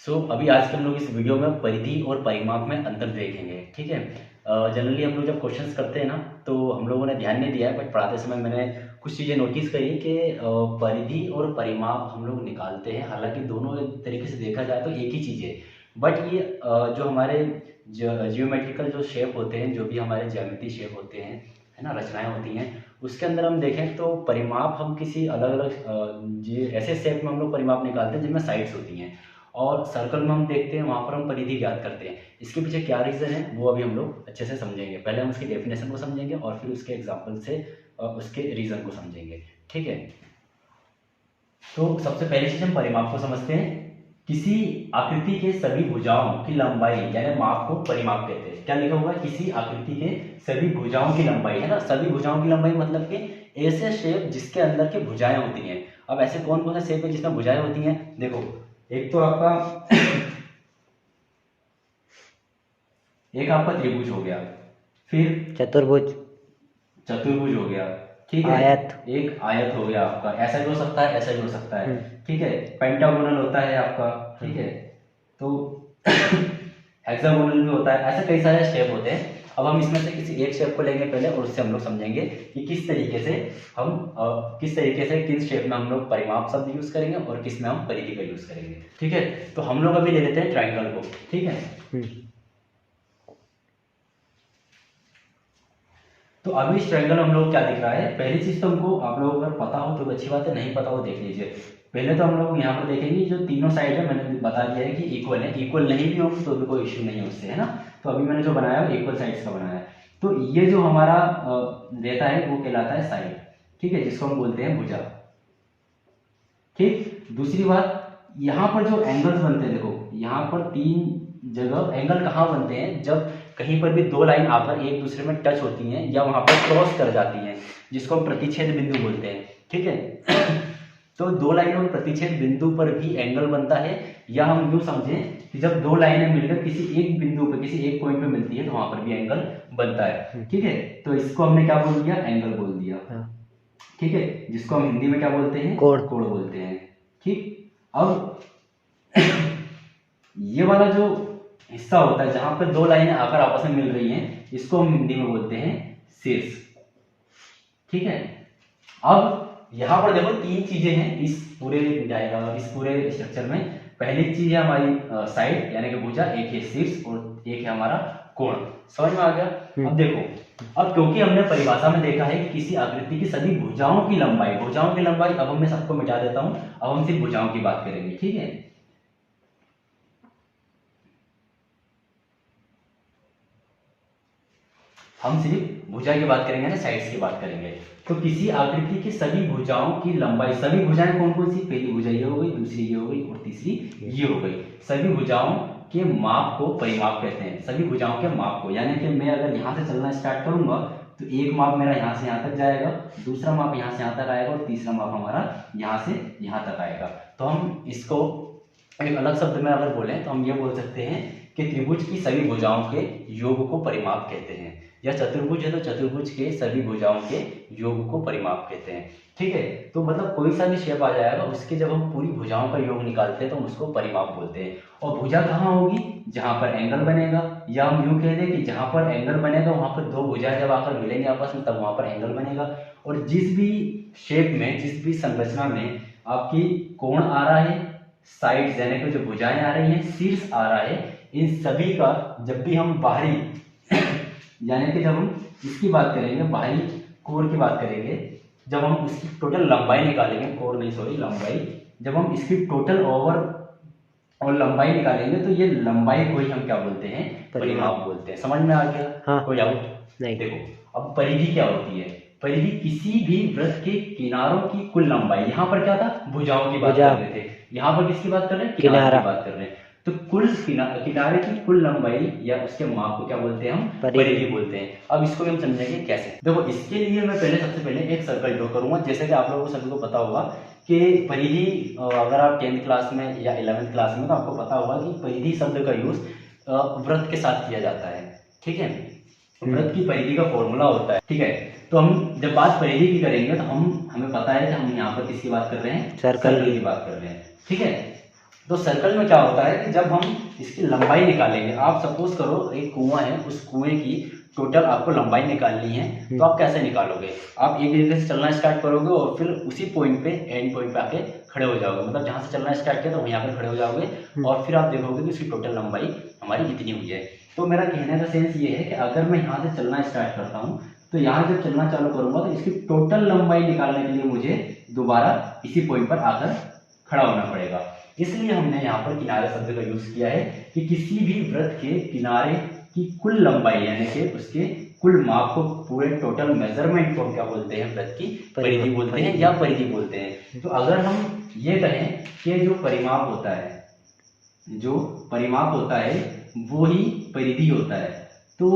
अभी आज के हम लोग इस वीडियो में परिधि और परिमाप में अंतर देखेंगे। ठीक है। जनरली हम लोग जब क्वेश्चंस करते हैं ना, तो हम लोगों ने ध्यान नहीं दिया है, बट पढ़ाते समय मैंने कुछ चीज़ें नोटिस करी कि परिधि और परिमाप हम लोग निकालते हैं। हालांकि दोनों एक तरीके से देखा जाए तो एक ही चीज़ है, बट ये जो हमारे जियोमेट्रिकल जो शेप होते हैं, जो भी हमारे ज्यामिति शेप होते हैं, है ना, रचनाएं होती हैं, उसके अंदर हम देखें तो परिमाप हम किसी अलग अलग ऐसे शेप में हम लोग परिमाप निकालते हैं जिनमें साइड्स होती हैं, और सर्कल में हम देखते हैं वहाँ पर हम परिधि ज्ञात करते हैं। इसके पीछे क्या रीज़न है वो अभी हम लोग अच्छे से समझेंगे। पहले हम उसकी डेफिनेशन को समझेंगे और फिर उसके एग्जाम्पल से उसके रीज़न को समझेंगे। ठीक है। तो सबसे पहली चीज़ हम परिमाप को समझते हैं। किसी आकृति के सभी भुजाओं की लंबाई यानी माप को परिमाप कहते हैं। क्या लिखा हुआ है? किसी आकृति के सभी भुजाओं की लंबाई, है ना। सभी भुजाओं की लंबाई मतलब कि ऐसे शेप जिसके अंदर के भुजाएं होती हैं। अब ऐसे कौन कौन से शेप है जिसमें भुजाएं होती हैं? देखो, एक तो आपका एक आपका त्रिभुज हो गया, फिर चतुर्भुज हो गया, ठीक है। आयत, एक आयत हो गया आपका, ऐसा भी हो सकता है, ऐसा भी हो सकता है, ठीक है। पेंटागोनल होता है आपका, ठीक है। तो हेक्सागोनल भी होता है। ऐसे कई सारे शेप होते हैं। अब हम इसमें से किसी एक शेप को लेंगे पहले, और उससे हम लोग समझेंगे कि किस तरीके से किस शेप में हम लोग परिमाप शब्द यूज करेंगे और किस में हम परिधि का यूज करेंगे। ठीक है। तो हम लोग अभी ले लेते हैं ट्राइंगल को। ठीक है। तो अभी इस ट्रायंगल हम लोग क्या दिख रहा है? पहली चीज तो हमको, आप लोगों को अगर पता हो तो अच्छी बात है, नहीं पता हो देख लीजिए। पहले तो हम लोग यहाँ पर देखेंगे जो तीनों साइड है, मैंने बता दिया है कि इक्वल है। इक्वल नहीं भी होगी तो भी कोई इश्यू नहीं है उससे, है ना। तो अभी मैंने जो बनाया है इक्वल साइड्स का बनाया है। तो ये जो हमारा रहता है वो कहलाता है साइड, ठीक है, जिसको हम बोलते हैं भुजा। ठीक। दूसरी बात, यहाँ पर जो एंगल्स बनते हैं, देखो यहाँ पर तीन जगह एंगल कहाँ बनते हैं? जब कहीं पर भी दो लाइन आकर एक दूसरे में टच होती हैं या वहां पर क्रॉस कर जाती हैं, जिसको हम प्रतिच्छेद बिंदु बोलते हैं। ठीक है। तो दो लाइनों के प्रतिच्छेद बिंदु पर भी एंगल बनता है, या हम यूं समझें कि जब दो लाइनें मिलकर किसी एक बिंदु पर, किसी एक पॉइंट पे मिलती है तो वहां पर भी एंगल बनता है। ठीक है। तो इसको हमने क्या बोल दिया? एंगल बोल दिया। ठीक है। जिसको हम हिंदी में क्या बोलते हैं? कोण। कोण बोलते हैं। ठीक। अब ये वाला जो हिस्सा होता है जहां पर दो लाइनें आकर आपस में मिल रही हैं, इसको हम हिंदी में बोलते हैं शीर्ष। ठीक है। अब यहां पर देखो तीन चीजें हैं इस पूरे स्ट्रक्चर में। पहली चीज है हमारी साइड यानी कि भुजा, एक है शीर्ष और एक है हमारा कोण। समझ में आ गया? अब देखो, अब क्योंकि हमने परिभाषा में देखा है कि किसी आकृति की सभी भुजाओं की लंबाई, अब मैं सबको मिटा देता हूं, अब हम सिर्फ भुजाओं की बात करेंगे। ठीक है। हम सिर्फ भुजा की बात करेंगे ना, साइड्स की बात करेंगे। तो किसी आकृति की सभी भुजाओं की लंबाई, सभी भुजाएं कौन कौन सी? पहली भुजा ये हो गई, दूसरी ये हो गई और तीसरी ये हो गई। सभी भुजाओं के माप को परिमाप कहते हैं। सभी भुजाओं के माप को, यानी कि मैं अगर यहाँ से चलना स्टार्ट करूंगा तो एक माप मेरा यहाँ से यहाँ तक जाएगा, दूसरा माप यहाँ से यहाँ तक आएगा और तीसरा माप हमारा यहाँ से यहाँ तक आएगा। तो हम इसको एक अलग शब्द में अगर बोलें तो हम ये बोल सकते हैं कि त्रिभुज की सभी भुजाओं के योग को परिमाप कहते हैं, या चतुर्भुज है तो चतुर्भुज के सभी भुजाओं के योग को परिमाप कहते हैं। ठीक है। तो मतलब कोई सा भी शेप आ जाएगा, उसके जब हम पूरी भुजाओं का योग निकालते हैं तो हम उसको परिमाप बोलते हैं। और भुजा कहाँ होगी? जहां पर एंगल बनेगा, या हम यूं कह दें कि जहां पर एंगल बनेगा वहां पर दो भुजाएं जब आकर मिलेंगे आपस में, तब वहां पर एंगल बनेगा। और जिस भी शेप में, जिस भी संरचना में आपकी कोण आ रहा है, साइड यानी कि जो भुजाएं आ रही हैं, शीर्ष आ रहा है, इन सभी का जब भी हम बाहरी यानी कि जब हम इसकी बात करेंगे, बाहरी कोण की बात करेंगे, जब हम उसकी टोटल लंबाई निकालेंगे, कोण नहीं सॉरी लंबाई, जब हम इसकी टोटल ओवर और लंबाई निकालेंगे तो ये लंबाई को ही हम क्या बोलते हैं? परिमाप बोलते हैं। समझ में आ गया? हाँ। कोई डाउट नहीं? देखो, अब परिधि क्या होती है? परिधि किसी भी वृत्त के किनारों की कुल लंबाई। यहाँ पर क्या था? भुजाओं की बात कर रहे थे, यहाँ पर किसकी बात कर रहे हैं? किनारे की बात कर रहे हैं। तो कुल किनारे की कुल लंबाई या उसके माप को क्या बोलते हैं? हम परिधि बोलते हैं। अब इसको भी हम समझेंगे कैसे। देखो, इसके लिए मैं सबसे पहले एक सर्कल ड्रॉ करूंगा। जैसे कि आप लोगों को सभी को पता होगा कि परिधि, अगर आप 10th क्लास में या 11th क्लास में, तो आपको पता होगा कि परिधि शब्द का यूज वृत्त के साथ किया जाता है। ठीक है। वृत्त की परिधि का फॉर्मूला होता है। ठीक है। तो हम जब बात परिधि की करेंगे तो हमें पता है कि हम यहाँ पर किसकी बात कर रहे हैं? सर्कल की बात कर रहे हैं। ठीक है। तो सर्कल में क्या होता है कि जब हम इसकी लंबाई निकालेंगे, आप सपोज करो एक कुआं है, उस कुएं की टोटल आपको लंबाई निकालनी है, तो आप कैसे निकालोगे? आप एक जगह से चलना स्टार्ट करोगे और फिर उसी पॉइंट पे, एंड पॉइंट पे आके खड़े हो जाओगे, मतलब जहां से चलना स्टार्ट किया तो वहीं आकर खड़े हो जाओगे, और फिर आप देखोगे कि उसकी टोटल लंबाई हमारी कितनी हुई है। तो मेरा कहने का सेंस ये है कि अगर मैं यहाँ से चलना स्टार्ट करता हूँ, तो यहाँ जब चलना चालू करूंगा तो इसकी टोटल लंबाई निकालने के लिए मुझे दोबारा इसी पॉइंट पर आकर खड़ा होना पड़ेगा। इसलिए हमने यहाँ पर किनारे शब्द का यूज किया है कि किसी भी वृत्त के किनारे की कुल लंबाई, यानी कि उसके कुल माप को, पूरे टोटल मेजरमेंट को क्या बोलते हैं? वृत्त की परिधि बोलते हैं या परिधि बोलते हैं। तो अगर हम ये कहें कि जो परिमाप होता है, जो परिमाप होता है वो ही परिधि होता है। तो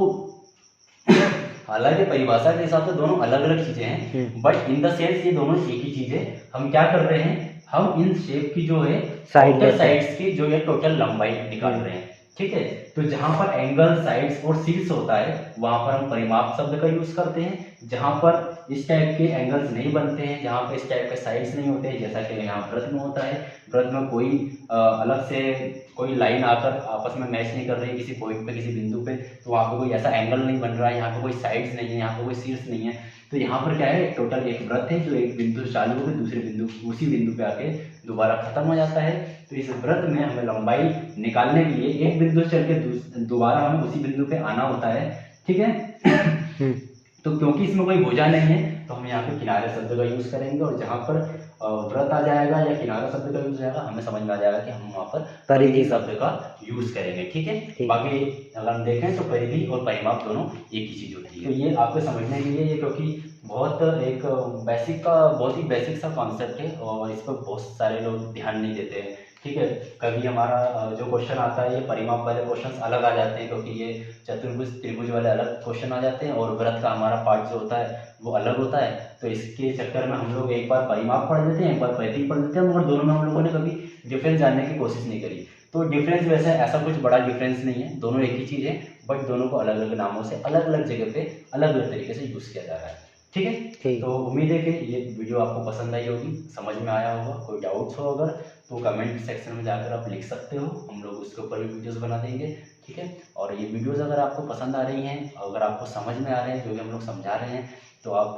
हालांकि परिभाषा के हिसाब से दोनों अलग अलग चीजें हैं, बट इन द सेंस ये दोनों एक ही चीज है। हम क्या कर रहे हैं? हम इन शेप की जो है साइड्स की जो है टोटल लंबाई निकाल रहे हैं, ठीक है। तो जहां पर एंगल, साइड्स और शीर्ष होता है वहां पर हम परिमाप शब्द का यूज करते हैं। जहां पर इस टाइप के एंगल्स नहीं बनते हैं, जहां पर इस टाइप के साइड्स नहीं होते हैं, जैसा कि यहाँ वृत्त में होता है, वृत्त में कोई अलग से कोई लाइन आकर आपस में मैच नहीं कर रही है किसी पॉइंट पे, किसी बिंदु पे, तो वहाँ पे कोई ऐसा एंगल नहीं बन रहा है, यहाँ पे कोई साइड्स नहीं है, यहाँ पे कोई शीर्ष नहीं है। तो यहाँ पर क्या है? टोटल एक वृत्त है जो एक बिंदु से चालू होकर दूसरे बिंदु, उसी बिंदु पे आके दोबारा खत्म हो जाता है। तो इस वृत्त में हमें लंबाई निकालने के लिए एक बिंदु से चल के दोबारा हमें उसी बिंदु पे आना होता है, ठीक है। तो क्योंकि इसमें कोई भुजा नहीं है तो हम यहाँ पे किनारे शब्द का यूज करेंगे, और जहाँ पर वृत्त आ जाएगा या किनारा शब्द का यूज हो जाएगा, हमें समझ में आ जाएगा कि हम वहाँ पर परिधि शब्द का यूज करेंगे, ठीक है। बाकी अगर हम देखें तो परिधि और परिमाप दोनों एक ही चीज होती है। तो ये आपको समझने के लिए, ये क्योंकि बहुत एक बहुत ही बेसिक सा कॉन्सेप्ट है और इस पर बहुत सारे लोग ध्यान नहीं देते हैं, ठीक है। कभी हमारा जो क्वेश्चन आता है, ये परिमाप वाले क्वेश्चंस अलग आ जाते हैं, क्योंकि ये चतुर्भुज त्रिभुज वाले अलग क्वेश्चन आ जाते हैं, और वृत्त का हमारा पार्ट जो होता है वो अलग होता है। तो इसके चक्कर में हम लोग एक बार परिमाप पढ़ लेते हैं, एक बार परिधि पढ़ लेते हैं, मगर दोनों में हम लोगों ने कभी डिफरेंस जानने की कोशिश नहीं करी। तो डिफरेंस वैसे ऐसा कुछ बड़ा डिफरेंस नहीं है, दोनों एक ही चीज़ है, बट दोनों को अलग अलग नामों से, अलग अलग जगह पे, अलग अलग तरीके से यूज़ किया जा रहा है, ठीक है। तो उम्मीद है कि ये वीडियो आपको पसंद आई होगी, समझ में आया होगा। कोई डाउट्स हो अगर तो कमेंट सेक्शन में जाकर आप लिख सकते हो, हम लोग उसके ऊपर भी वीडियोस बना देंगे, ठीक है। और ये वीडियोस अगर आपको पसंद आ रही हैं, अगर आपको समझ में आ रहे हैं जो भी हम लोग समझा रहे हैं, तो आप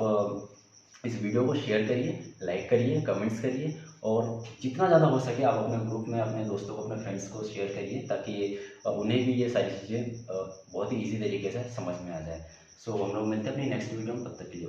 इस वीडियो को शेयर करिए, लाइक करिए, कमेंट्स करिए, और जितना ज़्यादा हो सके आप अपने ग्रुप में, अपने दोस्तों को, अपने फ्रेंड्स को शेयर करिए, ताकि उन्हें भी ये सारी चीज़ें बहुत ही ईजी तरीके से समझ में आ जाए। सो हम लोग मिलते हैं अपनी नेक्स्ट वीडियो में, तब तक के लिए।